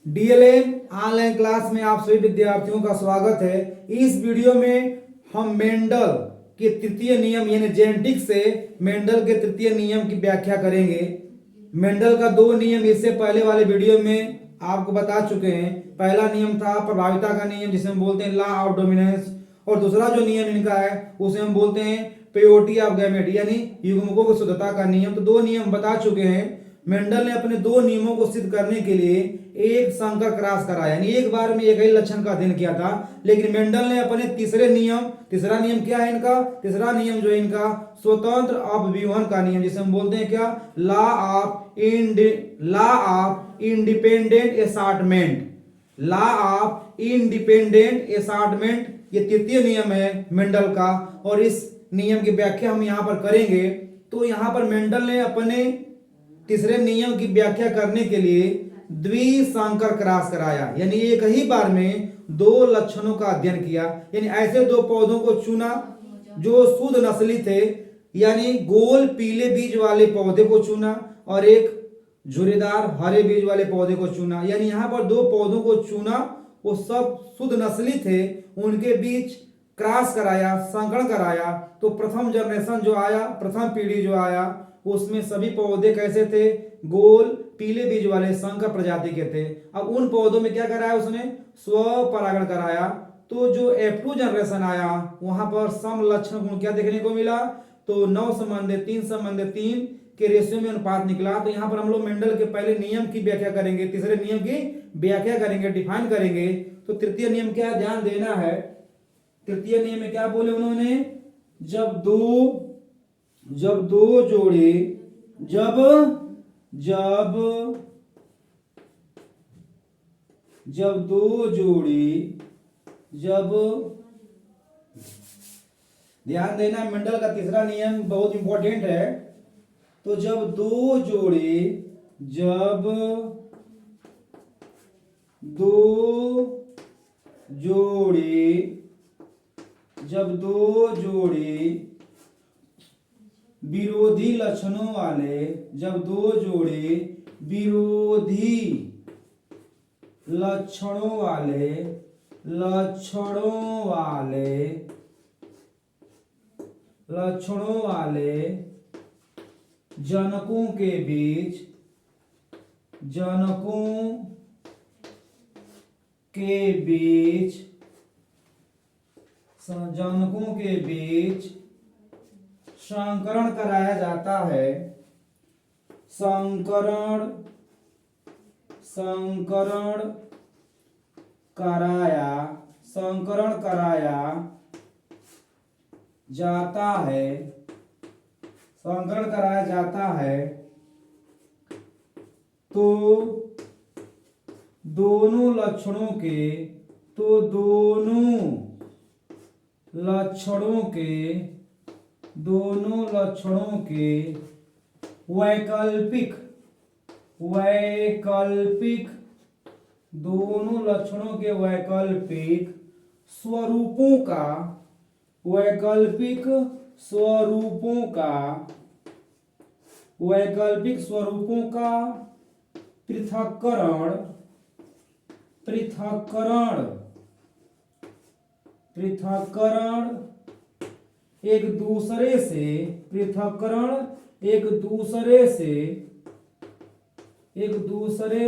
DElEd online class में आप सभी विद्यार्थियों का स्वागत है। इस वीडियो में हम मेंडल के तृतीय नियम यानी जेनेटिक्स से मेंडल के तृतीय नियम की व्याख्या करेंगे। मेंडल का दो नियम इससे पहले वाले वीडियो में आपको बता चुके हैं। पहला नियम था प्रभाविता का नियम जिसे हम बोलते हैं लॉ ऑफ डोमिनेंस, और दूसरा जो नियम इनका है उसे हम बोलते हैं पेयोरिटी ऑफ गैमेट यानी युग्मकों की शुद्धता का नियम। तो दो नियम बता चुके हैं। मेंडल ने अपने दो नियमों को सिद्ध करने के लिए एक संकर क्रॉस कराया, यानी एक बार में एक ही लक्षण का अध्ययन किया था। लेकिन मेंडल ने अपने तीसरा नियम क्या है इनका? तीसरा नियम जो है इनका स्वतंत्र अपव्यूहन का नियम, जिसे हम बोलते हैं क्या? Law of independent assortment. Law of independent assortment ये तृतीय नियम है मेंडल का, और इस नियम की व्याख्या हम यहाँ पर करेंगे। तो यहाँ पर मेंडल ने अपने तीसरे नियम की व्याख्या करने के लिए द्विसंकर क्रॉस कराया, यानी एक ही बार में दो लक्षणों का अध्ययन किया। यानी ऐसे दो पौधों को चुना जो शुद्ध नस्ली थे, यानी गोल पीले बीज वाले पौधे को चुना और एक झुर्रीदार हरे बीज वाले पौधे को चुना। यानी यहाँ पर दो पौधों को चुना, वो सब शुद्ध नस्ली थे, उनके बीच क्रॉस कराया, संकरण कराया। तो प्रथम जनरेशन जो आया, प्रथम पीढ़ी जो आया, उसमें सभी पौधे कैसे थे? गोल पीले बीज वाले संकर प्रजाति के थे। अब उन पौधों में क्या कराया उसने? स्वपरागण कराया। तो जो F2 जनरेशन आया वहां पर समलक्षण गुण क्या देखने को मिला? तो 9:3 के रेशियो में अनुपात निकला। तो यहाँ पर हम लोग मेंडल के पहले नियम की व्याख्या करेंगे, तीसरे नियम की व्याख्या करेंगे, डिफाइन करेंगे। तो तृतीय नियम क्या है, ध्यान देना है। तृतीय नियम में क्या बोले उन्होंने? जब दो जोड़े ध्यान देना, मेंडल का तीसरा नियम बहुत इंपॉर्टेंट है। तो जब दो जोड़े विरोधी लक्षणों वाले लक्षणों वाले जनकों के बीच संकरण कराया जाता है। संकरण कराया जाता है। तो दोनों लक्षणों के वैकल्पिक स्वरूपों का पृथक्करण एक दूसरे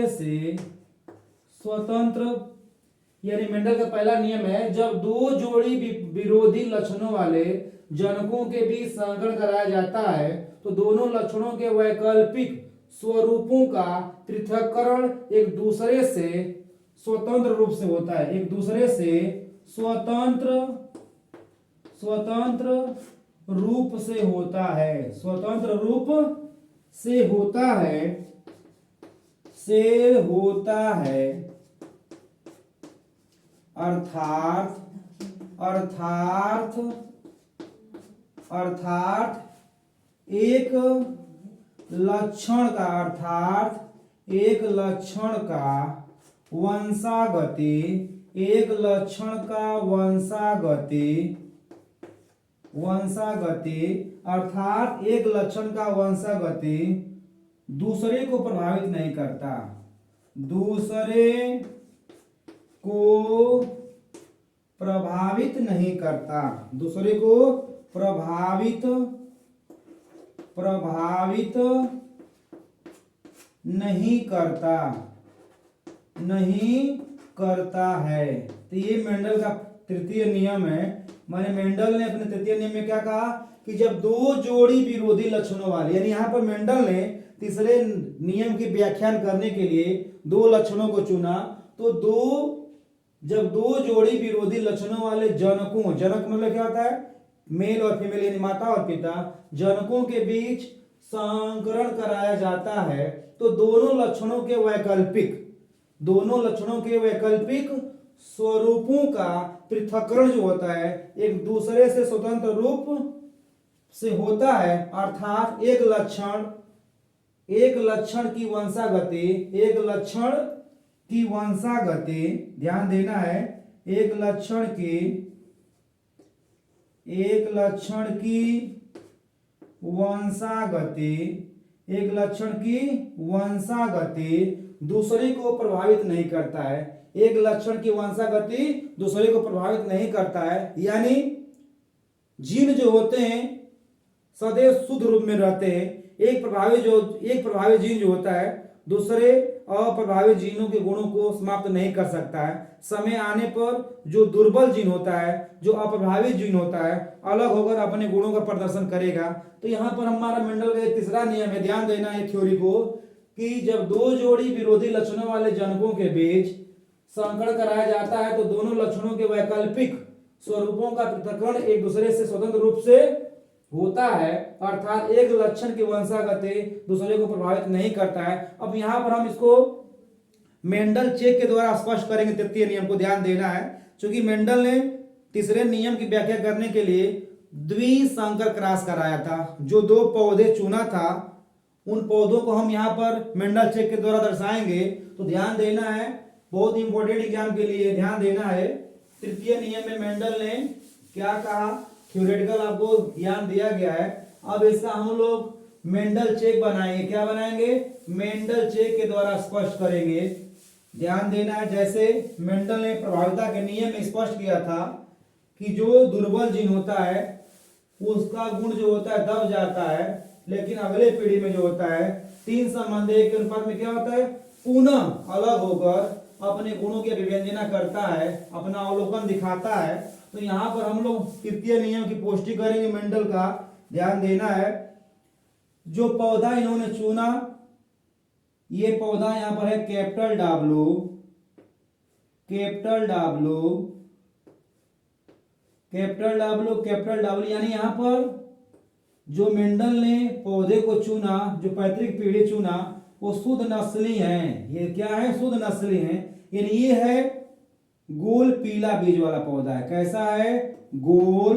से स्वतंत्र, यानी मेंडल का पहला नियम है जब दो जोड़ी विरोधी लक्षणों वाले जनकों के बीच संकरण कराया जाता है तो दोनों लक्षणों के वैकल्पिक स्वरूपों का पृथक्करण एक दूसरे से स्वतंत्र रूप से होता है। स्वतंत्र रूप से होता है। अर्थात एक लक्षण का वंशागति अर्थात एक लक्षण का वंशागति दूसरे को प्रभावित नहीं करता। दूसरे को प्रभावित नहीं करता, दूसरे को प्रभावित नहीं करता, नहीं करता है। तो ये मेंडल का तृतीय नियम है। माने मेंडल ने अपने तृतीय नियम में क्या कहा कि जब दो जोड़ी विरोधी लक्षणों वाले, यानी यहाँ पर मेंडल ने तीसरे नियम की व्याख्यान करने के लिए दो लक्षणों को चुना। तो जब दो जोड़ी विरोधी लक्षणों वाले जनकों, जनक मतलब क्या होता है, मेल और फीमेल यानी माता और पिता, जनकों के बीच संकरण कराया जाता है, तो दोनों लक्षणों के वैकल्पिक स्वरूपों का पृथक्करण जो होता है एक दूसरे से स्वतंत्र रूप से होता है। अर्थात एक लक्षण की वंशागति, ध्यान देना है, एक लक्षण की वंशागति दूसरे को प्रभावित नहीं करता है। एक लक्षण की वंशागति दूसरे को प्रभावित नहीं करता है, यानी जीन जो होते हैं सदैव शुद्ध रूप में रहते हैं। एक प्रभावी जीन जो होता है दूसरे अप्रभावित जीनों के गुणों को समाप्त नहीं कर सकता है। समय आने पर जो दुर्बल जीन होता है, जो अप्रभावित जीन होता है, अलग होकर अपने गुणों का प्रदर्शन करेगा। तो यहाँ पर हमारा मेंडल का तीसरा नियम है, ध्यान देना है थ्योरी को, कि जब दो जोड़ी विरोधी लक्षणों वाले जनकों के बीच संकरण कराया जाता है तो दोनों लक्षणों के वैकल्पिक स्वरूपों का पृथक्करण एक दूसरे से स्वतंत्र रूप से होता है। अर्थात एक लक्षण की वंशागति दूसरे को प्रभावित नहीं करता है। अब यहाँ पर हम इसको मेंडल चेक के द्वारा स्पष्ट करेंगे तृतीय नियम को, ध्यान देना है। क्योंकि मेंडल ने तीसरे नियम की व्याख्या करने के लिए द्विसंकर क्रॉस कराया था। जो दो पौधे चुना था उन पौधों को हम यहाँ पर मेंडल चेक के द्वारा दर्शाएंगे। तो ध्यान देना है, बहुत इंपॉर्टेंट एग्जाम के लिए ध्यान देना है। तृतीय नियम में मेंडल ने क्या कहा, थ्योरेटिकल आपको ज्ञान दिया गया है। अब इसका हम लोग मेंडल चेक बनाएंगे। क्या बनाएंगे? मेंडल चेक के द्वारा स्पष्ट करेंगे। ध्यान देना है, जैसे मेंडल ने प्रभाविता के नियम में स्पष्ट किया था कि जो दुर्बल जीन होता है उसका गुण जो होता है दब जाता है, लेकिन अगले पीढ़ी में जो होता है 3 संबंध 1 के अनुपात में क्या होता है, पुनः अलग होकर अपने गुणों की अभिव्यंजना करता है, अपना अवलोकन दिखाता है। तो यहाँ पर हम लोग तृतीय नियम की पुष्टि करेंगे मेंडल का। ध्यान देना है, जो पौधा इन्होंने चुना, ये पौधा यहाँ पर है कैपिटल डब्ल्यू, यानी यहाँ पर जो मेंडल ने पौधे को चुना, जो पैतृक पीढ़ी चुना, वो शुद्ध नस्ली हैं। ये क्या है? शुद्ध नस्ली हैं। यानी ये है गोल पीला बीज वाला पौधा है। कैसा है? गोल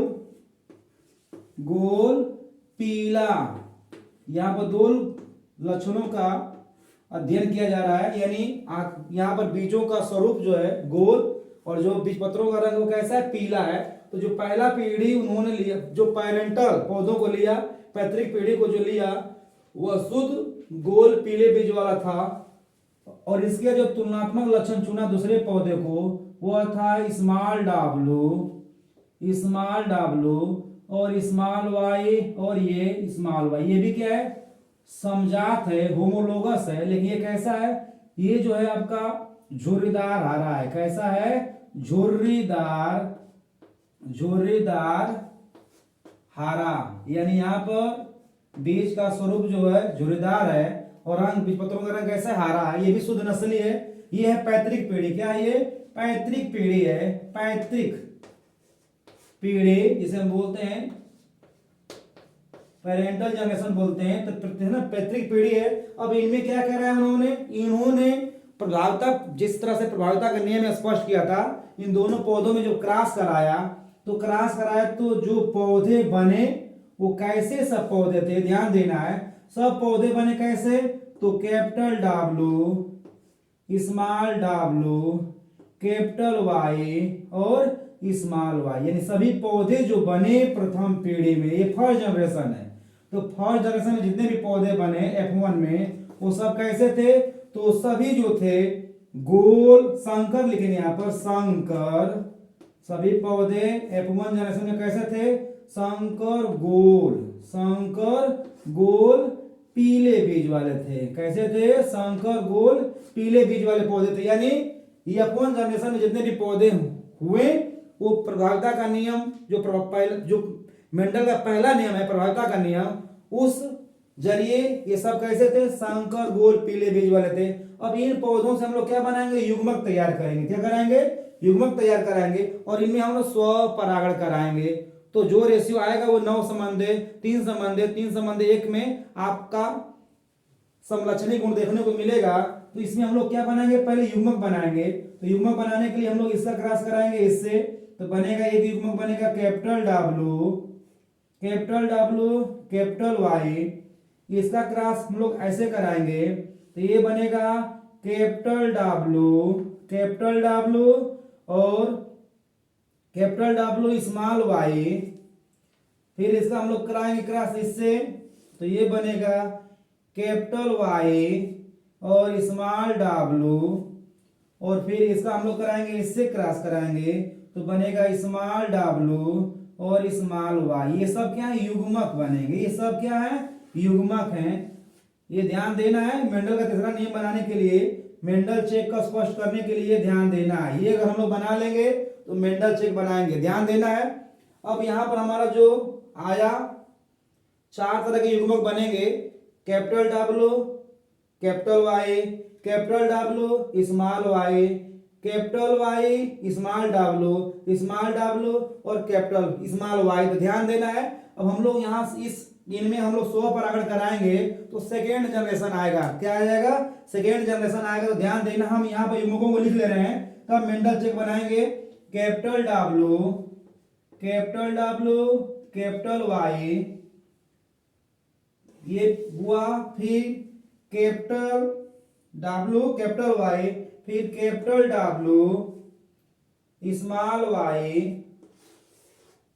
पीला। यहाँ पर दो लक्षणों का अध्ययन किया जा रहा है, यानी यहाँ पर बीजों का स्वरूप जो है गोल और जो बीज पत्रों का रंग वो कैसा है? पीला है। तो जो पहला पीढ़ी उन्होंने लिया, जो पेरेंटल पौधों को लिया, पैतृक पीढ़ी को जो लिया, वह शुद्ध गोल पीले बीज वाला था। और इसके जो तुलनात्मक लक्षण चुना दूसरे पौधे को, वह था स्मॉल डब्लू और स्मॉल वाई और ये स्मॉल वाई। ये भी क्या है? समजात है, होमोलोगस है। लेकिन ये कैसा है? ये जो है आपका झुर्रीदार हरा है। कैसा है? झुर्रीदार हरा। यानी यहाँ पर बीज का स्वरूप जो है झुर्रीदार है और रंग, बीज पत्रों का रंग कैसा है? हरा है। ये भी शुद्ध नस्ली है। ये है पैतृक पीढ़ी। क्या है ये? पैतृक पीढ़ी है। पैतृक पीढ़ी जिसे हम बोलते हैं पेरेंटल जनरेशन बोलते हैं, तो ना पैतृक पीढ़ी है। अब इनमें क्या कह रहा है इन्होंने प्रभाविता, जिस तरह से प्रभाविता का नियम स्पष्ट किया था, इन दोनों पौधों में जो क्रॉस कराया तो जो पौधे बने वो कैसे सब पौधे थे? ध्यान देना है, सब पौधे बने कैसे? तो capital W, small W, capital Y और स्मॉल वाई। यानी सभी पौधे जो बने प्रथम पीढ़ी में, ये फर्स्ट जनरेशन है। तो फर्स्ट जनरेशन में जितने भी पौधे बने F1 में, वो सब कैसे थे, तो सभी जो थे गोल, संकर लिखेंगे यहाँ पर संकर, सभी पौधे F1 जनरेशन में कैसे थे, संकर गोल, संकर गोल पीले बीज वाले थे। कैसे थे, संकर गोल पीले बीज वाले पौधे थे। यानी F1 जनरेशन में जितने भी पौधे हुए वो प्रभाविता का नियम जो मेंडल का पहला नियम है प्रभाविता का नियम, उस जरिए ये सब कैसे थे, संकर गोल पीले बीज वाले थे। अब इन पौधों से हम लोग क्या बनाएंगे, युग्मक तैयार करेंगे। क्या कराएंगे, युग्मक तैयार कराएंगे और इनमें हम लोग स्वपरागण कराएंगे। तो जो रेशियो आएगा वो 9 संबंधे 3 संबंधे 3 संबंधे 1 में आपका समलक्षणी गुण देखने को मिलेगा। तो इसमें हम लोग क्या बनाएंगे, पहले युग्मक बनाएंगे। तो युग्मक बनाने के लिए हम लोग इसका क्रॉस कराएंगे इससे, तो बनेगा एक युग्मक बनेगा कैपिटल डब्ल्यू कैपिटल वाई, इसका क्रॉस हम लोग ऐसे कराएंगे तो ये बनेगा कैपिटल डब्ल्यू और कैपिटल डब्ल्यू स्मॉल वाई। फिर इसका हम लोग कराएंगे क्रॉस इससे, तो ये बनेगा कैपिटल वाई और स्मॉल डब्ल्यू, और फिर इसका हम लोग कराएंगे इससे क्रॉस कराएंगे तो बनेगा स्मॉल डब्ल्यू और स्मॉल वाई। ये सब क्या है, युग्मक बनेंगे। ये सब क्या है, युग्मक हैं। ये ध्यान देना है। मेंडल का तीसरा नियम बनाने के लिए, मेंडल चेक का स्पष्ट करने के लिए ध्यान देना है। ये अगर हम लोग बना लेंगे तो मेंडल चेक बनाएंगे, ध्यान देना है। अब यहाँ पर हमारा जो आया 4 तरह के युग्मक बनेंगे, capital W capital Y, capital W small Y, capital Y small W और कैपिटल स्मॉल वाई। तो ध्यान देना है। अब हम लोग यहाँ इनमें हम लोग स्वपरागण कराएंगे तो सेकेंड जनरेशन आएगा। क्या आ जाएगा, सेकेंड जनरेशन आएगा। तो ध्यान देना, हम यहाँ पर युग्मकों को लिख ले रहे हैं तब मेंडल चेक बनाएंगे। कैपिटल डब्ल्यू कैपिटल वाई, ये हुआ। फिर कैपिटल डब्ल्यू कैपिटल वाई, फिर कैपिटल डब्ल्यू स्मॉल वाई,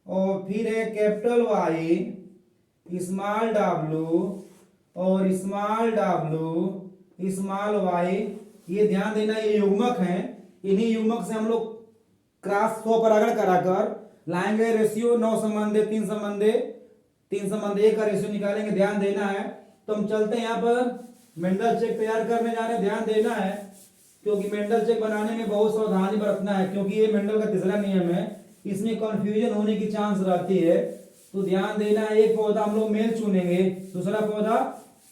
और फिर है कैपिटल वाई स्मॉल डब्ल्यू और स्मॉल डब्ल्यू स्मॉल वाई। ये ध्यान देना, ये युग्मक हैं। इन्हीं युग्मक से हम लोग क्रॉस स्वपरागण कराकर लाएंगे। रेशियो 9 संबंधे 3 संबंधे 1 का रेशियो निकालेंगे, ध्यान देना है। तो हम चलते हैं यहाँ पर मेंडल चेक तैयार करने जा रहे हैं, ध्यान देना है। क्योंकि मेंडल चेक बनाने में बहुत सावधानी बरतना है, क्योंकि ये मेंडल का तीसरा नियम है, इसमें कंफ्यूजन होने की चांस रहती है। तो ध्यान देना है। एक पौधा हम लोग मेल चुनेंगे, दूसरा पौधा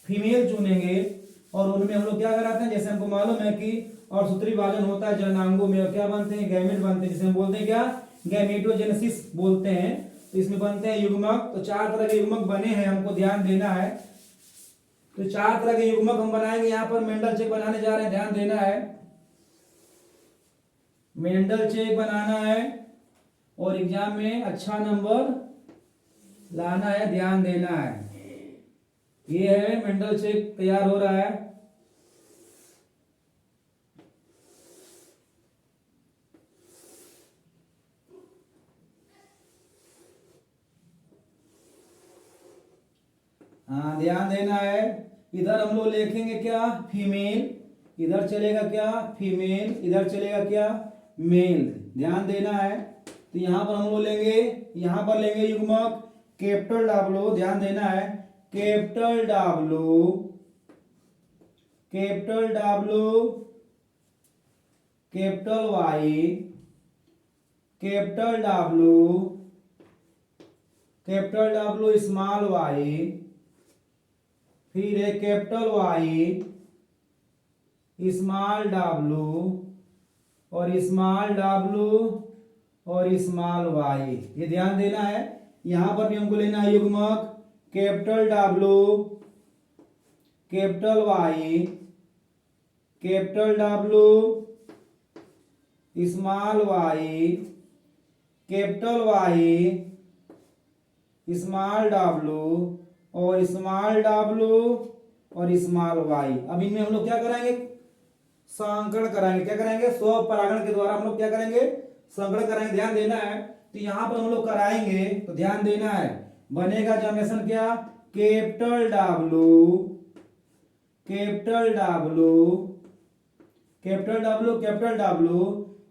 फीमेल चुनेंगे, और उनमें हम लोग क्या कराते हैं, जैसे हमको मालूम है कि और सूत्री विभाजन होता है जननांगों में, क्या बनते हैं, गैमेट बनते हैं, जिसे हम बोलते हैं क्या, गैमेटोजेनेसिस बोलते हैं। तो इसमें बनते हैं युग्मक। तो 4 तरह के युग्मक बने हैं, हमको ध्यान देना है। तो 4 तरह के युग्मक हम बनाएंगे। यहाँ पर मेंडल चेक बनाने जा रहे हैं, ध्यान देना है। मेंडल चेक बनाना है और एग्जाम में अच्छा नंबर लाना है, ध्यान देना है। ये है मेंडल चेक तैयार हो रहा है। हाँ, ध्यान देना है। इधर हम लोग लिखेंगे क्या, फीमेल, इधर चलेगा क्या, फीमेल, इधर चलेगा क्या, मेल, ध्यान देना है। तो यहाँ पर हम लोग लेंगे, यहाँ पर लेंगे युग्मक कैपिटल डब्ल्यू, ध्यान देना है, capital W capital Y, capital W small Y, फिर है कैपिटल वाई स्मॉल डब्ल्यू और स्मॉल डब्ल्यू और स्मॉल वाई। ये ध्यान देना है। यहां पर भी हमको लेना है युग्मक capital W capital Y capital W small Y capital Y small W और स्मॉल डब्ल्यू और स्मॉल वाई। अब इनमें हम लोग क्या कराएंगे, संकरण कराएंगे। क्या कराएंगे, स्वपरागण के द्वारा हम लोग क्या करेंगे, संकरण कराएंगे, ध्यान देना है। तो यहां पर हम लोग कराएंगे तो ध्यान देना है, बनेगा जनरेशन क्या, capital W capital W, capital W, capital W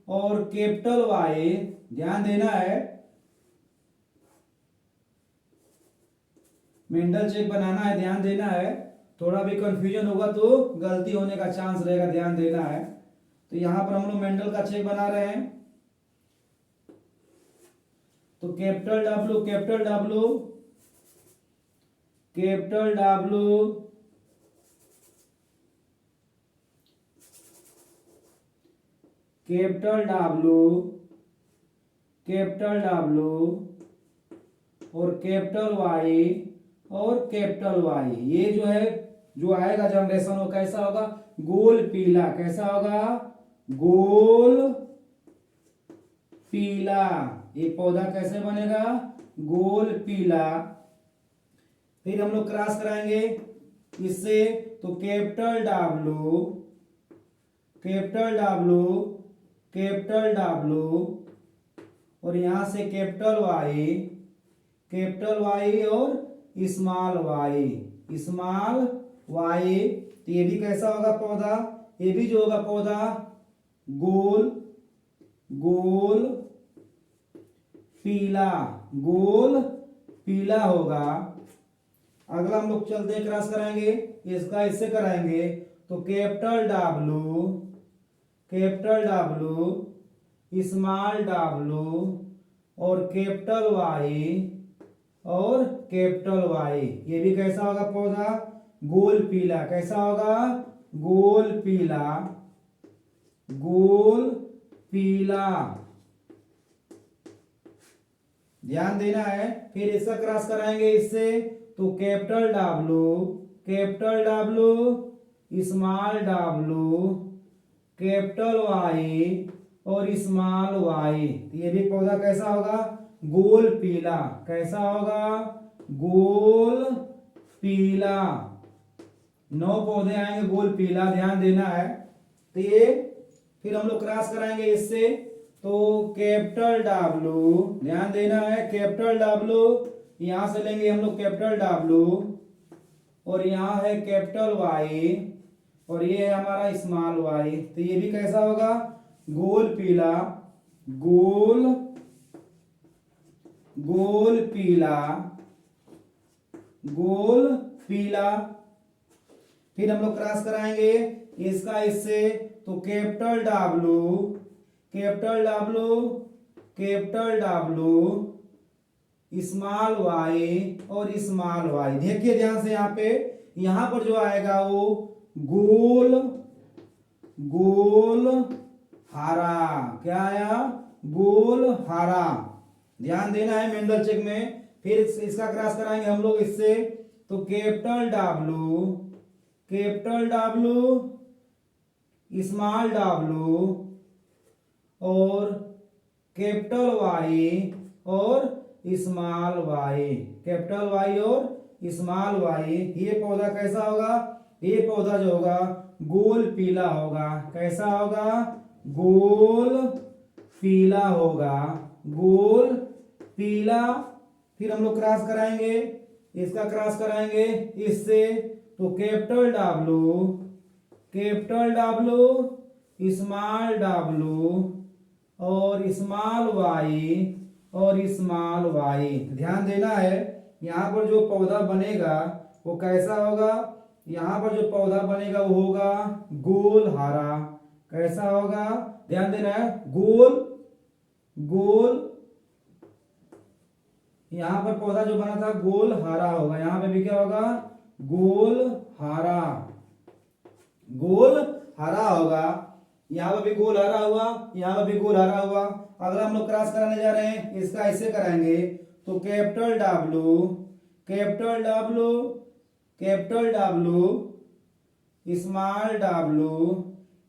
और कैपिटल वाई, ध्यान देना है, मेंडल चेक बनाना है, ध्यान देना है, थोड़ा भी कंफ्यूजन होगा तो गलती होने का चांस रहेगा, ध्यान देना है। तो यहां पर हम लोग मेंडल का चेक बना रहे हैं। तो capital W, capital W, capital W, capital W, capital W और कैपिटल वाई और कैपिटल वाई, ये जो है जो आएगा जनरेशन वो कैसा होगा, गोल पीला, कैसा होगा, गोल पीला। ये पौधा कैसे बनेगा, गोल पीला। फिर हम लोग क्रॉस कराएंगे इससे, तो capital W, capital W, capital W और यहां से कैपिटल वाई, कैपिटल वाई और स्मॉल वाई, स्मॉल वाई। तो ये भी कैसा होगा पौधा, ये भी जो होगा पौधा गोल, गोल पीला, गोल पीला होगा। अगला हम लोग चलते हैं, क्रॉस कराएंगे इसका, इससे कराएंगे। तो capital W, capital W, small W और कैपिटल वाई और कैपिटल वाई, ये भी कैसा होगा पौधा, गोल पीला, कैसा होगा, गोल पीला, गोल पीला, ध्यान देना है। फिर इसका क्रॉस कराएंगे इससे, तो capital W, capital W, small W, capital Y और स्मॉल वाई, ये भी पौधा कैसा होगा, गोल पीला, कैसा होगा, गोल पीला। 9 पौधे आएंगे गोल पीला, ध्यान देना है। तो ये फिर हम लोग क्रॉस कराएंगे इससे, तो कैपिटल डब्ल्यू, ध्यान देना है, कैपिटल डब्ल्यू, यहां से लेंगे हम लोग कैपिटल डब्ल्यू और यहां है कैपिटल वाई और ये है हमारा स्मॉल वाई। तो ये भी कैसा होगा, गोल पीला, गोल, गोल पीला, गोल पीला। फिर हम लोग क्रॉस कराएंगे इसका इससे, तो capital W, capital W, capital W, small Y और स्मॉल वाई। देखिए ध्यान से, यहाँ पे यहां पर जो आएगा वो गोल, गोल हरा, क्या आया, गोल हरा, ध्यान देना है मेंडल चेक में। फिर इसका क्रॉस कराएंगे हम लोग इससे, तो capital W, capital W, small W और कैपिटल वाई और स्मॉल वाई, कैपिटल वाई और स्मॉल वाई। ये पौधा कैसा होगा, ये पौधा जो होगा गोल पीला होगा, कैसा होगा, गोल पीला होगा, गोल पीला। फिर हम लोग क्रॉस कराएंगे इसका, क्रॉस कराएंगे इससे, तो capital W, capital W, small W और स्मॉल वाई और स्मॉल वाई। ध्यान देना है, यहाँ पर जो पौधा बनेगा वो कैसा होगा, यहाँ पर जो पौधा बनेगा वो होगा गोल हरा, कैसा होगा, ध्यान देना है, गोल, गोल, यहाँ पर पौधा जो बना था गोल हरा होगा, यहाँ पे भी क्या होगा, गोल हरा, गोल हरा होगा, यहाँ पे भी गोल हरा हुआ, यहाँ पे भी गोल हरा हुआ। अगला हम लोग क्रॉस कराने जा रहे हैं, इसका ऐसे कराएंगे, तो capital W, capital W, capital W, small W,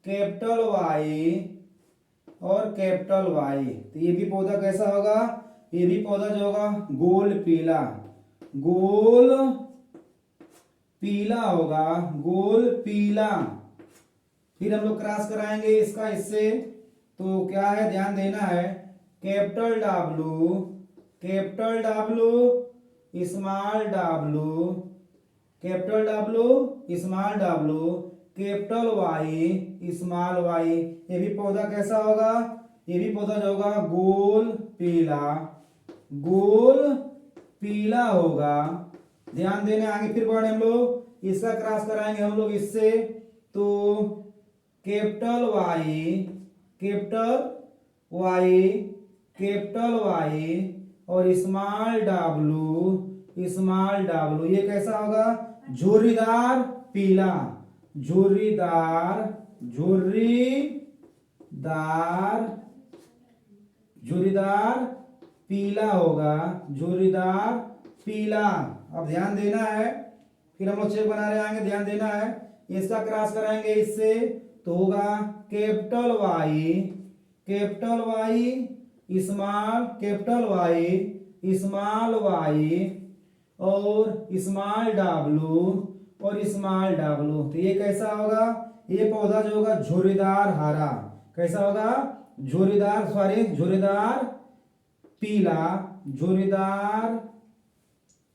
capital Y और कैपिटल वाई। तो ये भी पौधा कैसा होगा, ये भी पौधा जो होगा गोल पीला, गोल पीला होगा, गोल पीला। फिर हम लोग क्रॉस कराएंगे इसका इससे, तो क्या है, ध्यान देना है, capital W, capital W, small W, capital W small W, capital Y small Y. ये भी पौधा कैसा होगा, ये भी पौधा जो होगा गोल पीला, गोल पीला होगा। ध्यान देना, आगे फिर बढ़े हम लोग, इसका क्रॉस कराएंगे हम लोग इससे, तो capital Y, capital Y, capital Y और स्मॉल डब्ल्यू, स्मॉल डब्ल्यू। ये कैसा होगा, झुर्रीदार पीला, झुर्रीदार, झुर्रीदार, झुर्रीदार पीला होगा, झुर्रीदार पीला। अब ध्यान देना है, फिर हम लोग चेक बना रहे आएंगे, ध्यान देना है। इसका क्रॉस कराएंगे इससे, तो होगा capital Y, capital Y small, capital Y small Y और स्मॉल डब्ल्यू और स्मॉल डब्ल्यू। तो ये कैसा होगा, ये पौधा जो होगा झुर्रीदार हरा, कैसा होगा, झुर्रीदार, सॉरी झुर्रीदार पीला, झुर्रीदार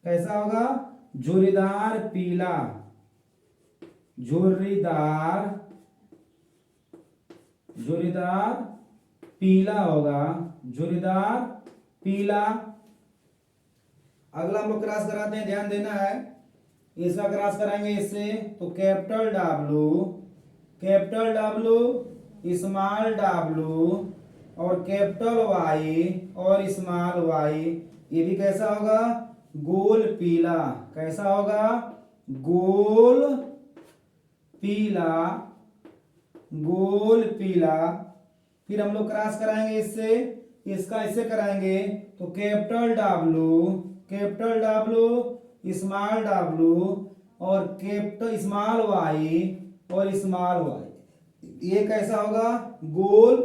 कैसा होगा, झुर्रीदार पीला, झुर्रीदार, झुर्रीदार पीला होगा, झुर्रीदार पीला। अगला हम लोग क्रॉस कराते हैं, ध्यान देना है। इसका क्रॉस कराएंगे इससे, तो capital W, capital W small W और कैपिटल वाई और स्मॉल वाई। ये भी कैसा होगा, गोल पीला, कैसा होगा, गोल पीला, गोल पीला। फिर हम लोग क्रॉस कराएंगे इससे, इसका इससे कराएंगे, तो capital W, capital W small W और कैपिटल स्मॉल वाई और स्मॉल वाई। ये कैसा होगा, गोल,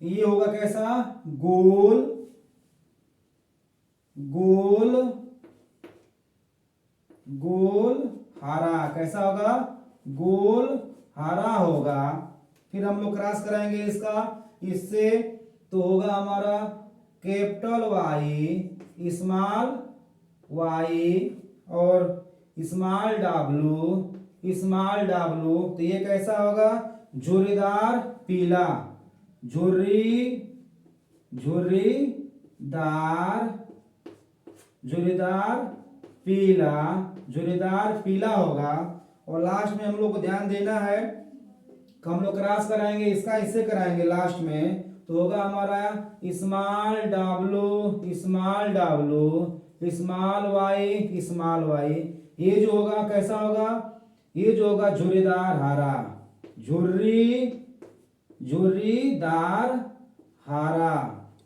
ये होगा कैसा, गोल, गोल, गोल हरा, कैसा होगा, गोल हरा होगा। फिर हम लोग क्रॉस कराएंगे इसका इससे, तो होगा हमारा कैपिटल वाई स्मॉल वाई और स्मॉल डब्ल्यू, स्मॉल डब्ल्यू। तो ये कैसा होगा, झुर्रीदार पीला, झुर्रीदार, झुर्रीदार पीला, झुर्रीदार पीला होगा। और लास्ट में हम लोग को ध्यान देना है, हम लोग क्रॉस कराएंगे इसका इससे कराएंगे लास्ट में, तो होगा हमारा small W, small W small Y, small Y. ये जो होगा कैसा होगा, ये जो होगा झुर्रीदार हरा, झुर्रीदार हरा।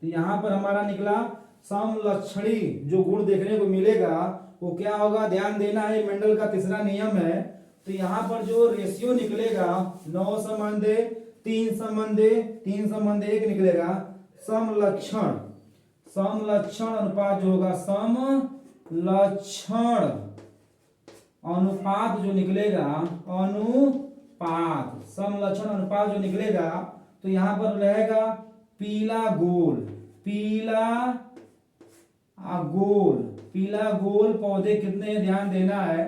तो यहाँ पर हमारा निकला समलक्षणी जो गुण देखने को मिलेगा वो क्या होगा, ध्यान देना है, मेंडल का तीसरा नियम है। तो यहाँ पर जो रेशियो निकलेगा 9 संबंधे 3 संबंधे 3 संबंधे 1 निकलेगा, समलक्षण, समलक्षण अनुपात जो होगा, समलक्षण अनुपात जो निकलेगा, अनुपात, समलक्षण अनुपात जो निकलेगा, तो यहाँ पर रहेगा पीला गोल, पीला गोल, पीला गोल पौधे कितने हैं, ध्यान देना है।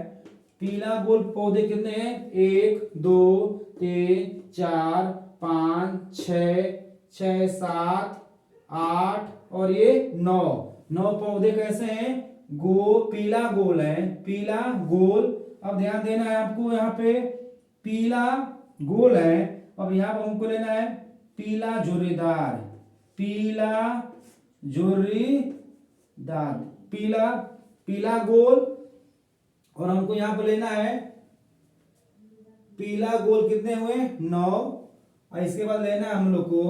पीला गोल पौधे कितने हैं, 1 2 3 4 5 6 6 7 8 और ये 9 पौधे कैसे हैं, पीला गोल है, पीला गोल। अब ध्यान देना है आपको, यहाँ पे पीला गोल है। अब यहाँ पर हमको लेना है पीला झुर्रीदार, पीला झुर्रीदार, पीला पीला गोल। और हमको यहाँ पर लेना है पीला गोल कितने हुए, 9। और इसके बाद लेना है हम लोग को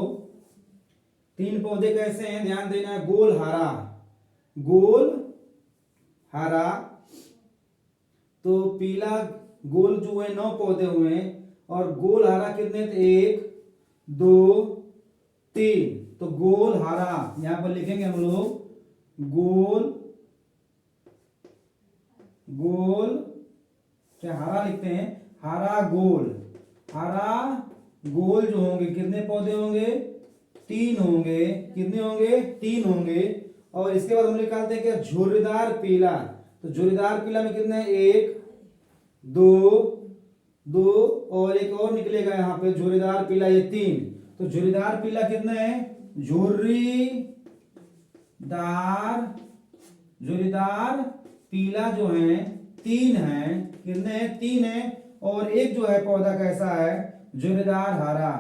3 पौधे कैसे हैं, ध्यान देना है, गोल हरा, गोल हरा। तो पीला गोल जो है 9 पौधे हुए और गोल हरा कितने थे, 1 2 3। तो गोल हरा यहां पर लिखेंगे हम लोग, गोल, गोल क्या हरा लिखते हैं, हरा गोल, हरा गोल जो होंगे कितने पौधे होंगे, 3 होंगे, कितने होंगे, 3 होंगे। और इसके बाद हम निकालते हैं क्या, झुर्रीदार पीला। तो झुर्रीदार पीला में कितने, 1 दो, दो और एक और निकलेगा यहाँ पे झुर्रीदार पीला, ये 3। तो झुर्रीदार पीला कितने हैं? झुर्रीदार पीला जो है 3 है। कितने हैं? 3 है। और एक जो है पौधा कैसा है? झुर्रीदार हरा।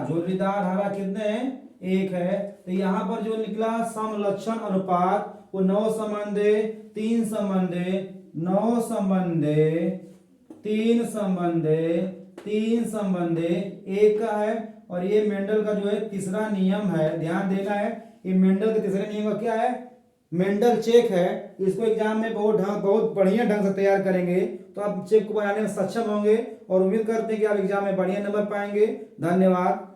झुर्रीदार हरा कितने हैं? 1 है। तो यहाँ पर जो निकला समलक्षण अनुपात वो 9 संबंधे 3 संबंधे 9 संबंधे 3 संबंधे 3 संबंधे 1 का है। और ये मेंडल का जो है तीसरा नियम है, ध्यान देना है। ये मेंडल के तीसरे नियम का क्या है? मेंडल चेक है। इसको एग्जाम में बहुत बढ़िया ढंग से तैयार करेंगे तो आप चेक को बनाने में सक्षम होंगे और उम्मीद करते हैं कि आप एग्जाम में बढ़िया नंबर पाएंगे। धन्यवाद।